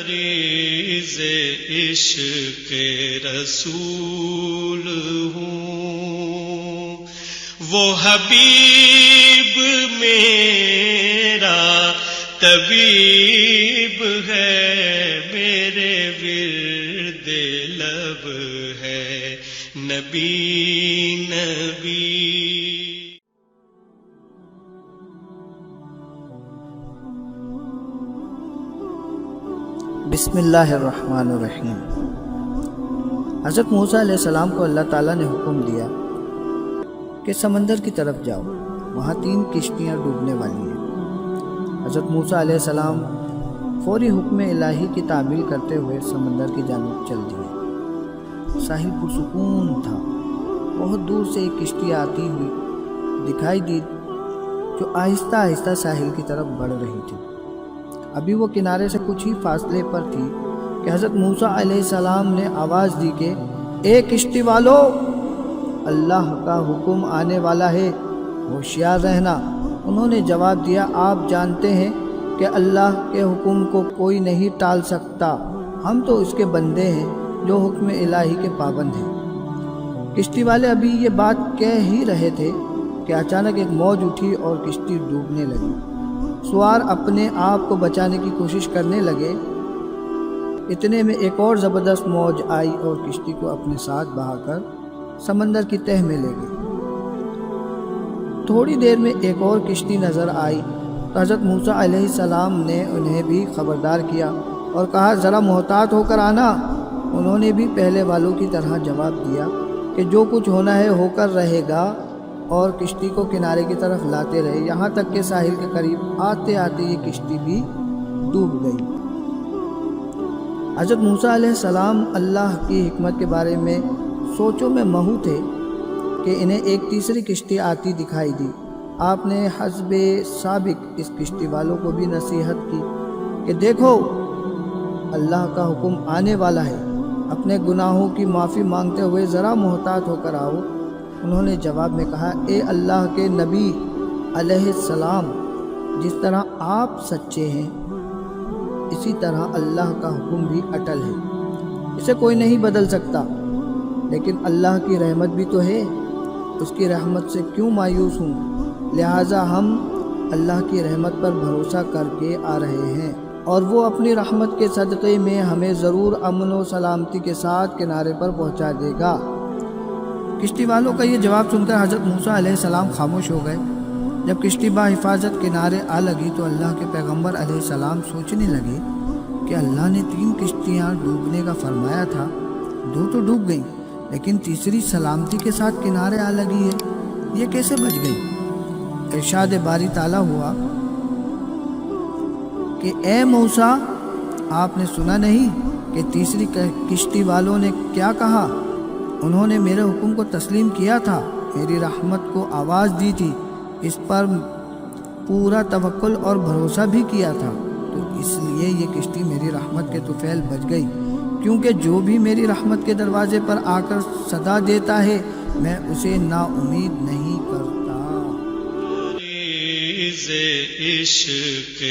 مریض عشق رسول ہوں، وہ حبیب میرا طبیب ہے، میرے ورد لب ہے نبی نبی۔ بسم اللہ الرحمن الرحیم۔ حضرت موسیٰ علیہ السلام کو اللہ تعالیٰ نے حکم دیا کہ سمندر کی طرف جاؤ، وہاں 3 کشتیاں ڈوبنے والی ہیں۔ حضرت موسیٰ علیہ السلام فوری حکم الہی کی تعمیل کرتے ہوئے سمندر کی جانب چل دیے۔ ساحل پرسکون تھا۔ بہت دور سے ایک کشتی آتی ہوئی دکھائی دی جو آہستہ آہستہ ساحل کی طرف بڑھ رہی تھی۔ ابھی وہ کنارے سے کچھ ہی فاصلے پر تھی کہ حضرت موسیٰ علیہ السلام نے آواز دی کہ اے کشتی والو، اللہ کا حکم آنے والا ہے، ہوشیار رہنا۔ انہوں نے جواب دیا، آپ جانتے ہیں کہ اللہ کے حکم کو کوئی نہیں ٹال سکتا، ہم تو اس کے بندے ہیں جو حکم الہی کے پابند ہیں۔ کشتی والے ابھی یہ بات کہہ ہی رہے تھے کہ اچانک ایک موج اٹھی اور کشتی ڈوبنے لگی۔ سوار اپنے آپ کو بچانے کی کوشش کرنے لگے، اتنے میں ایک اور زبردست موج آئی اور کشتی کو اپنے ساتھ بہا کر سمندر کی تہہ میں لے گئی۔ تھوڑی دیر میں ایک اور کشتی نظر آئی تو حضرت موسیٰ علیہ السلام نے انہیں بھی خبردار کیا اور کہا، ذرا محتاط ہو کر آنا۔ انہوں نے بھی پہلے والوں کی طرح جواب دیا کہ جو کچھ ہونا ہے ہو کر رہے گا، اور کشتی کو کنارے کی طرف لاتے رہے، یہاں تک کہ ساحل کے قریب آتے آتے یہ کشتی بھی ڈوب گئی۔ حضرت موسیٰ علیہ السلام اللہ کی حکمت کے بارے میں سوچوں میں مہو تھے کہ انہیں ایک تیسری کشتی آتی دکھائی دی۔ آپ نے حسب سابق اس کشتی والوں کو بھی نصیحت کی کہ دیکھو، اللہ کا حکم آنے والا ہے، اپنے گناہوں کی معافی مانگتے ہوئے ذرا محتاط ہو کر آؤ۔ انہوں نے جواب میں کہا، اے اللہ کے نبی علیہ السلام، جس طرح آپ سچے ہیں اسی طرح اللہ کا حکم بھی اٹل ہے، اسے کوئی نہیں بدل سکتا، لیکن اللہ کی رحمت بھی تو ہے، اس کی رحمت سے کیوں مایوس ہوں؟ لہٰذا ہم اللہ کی رحمت پر بھروسہ کر کے آ رہے ہیں، اور وہ اپنی رحمت کے صدقے میں ہمیں ضرور امن و سلامتی کے ساتھ کنارے پر پہنچا دے گا۔ کشتی والوں کا یہ جواب سن کر حضرت موسیٰ علیہ السلام خاموش ہو گئے۔ جب کشتی بحفاظت کنارے آ لگی تو اللہ کے پیغمبر علیہ السلام سوچنے لگے کہ اللہ نے 3 کشتیاں ڈوبنے کا فرمایا تھا، 2 تو ڈوب گئیں، لیکن تیسری سلامتی کے ساتھ کنارے آ لگی ہے، یہ کیسے بچ گئی؟ ارشاد باری تعالیٰ ہوا کہ اے موسیٰ، آپ نے سنا نہیں کہ تیسری کشتی والوں نے کیا کہا؟ انہوں نے میرے حکم کو تسلیم کیا تھا، میری رحمت کو آواز دی تھی، اس پر پورا توکل اور بھروسہ بھی کیا تھا، تو اس لیے یہ کشتی میری رحمت کے طفیل بچ گئی، کیونکہ جو بھی میری رحمت کے دروازے پر آ کر صدا دیتا ہے میں اسے نا امید نہیں کرتا۔ مریض عشق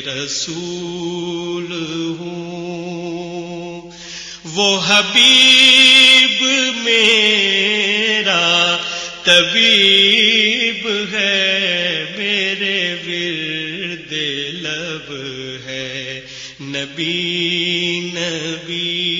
رسول ہوں، وہ حبیب میرا طبیب ہے، میرے ورد لب ہے نبی نبی۔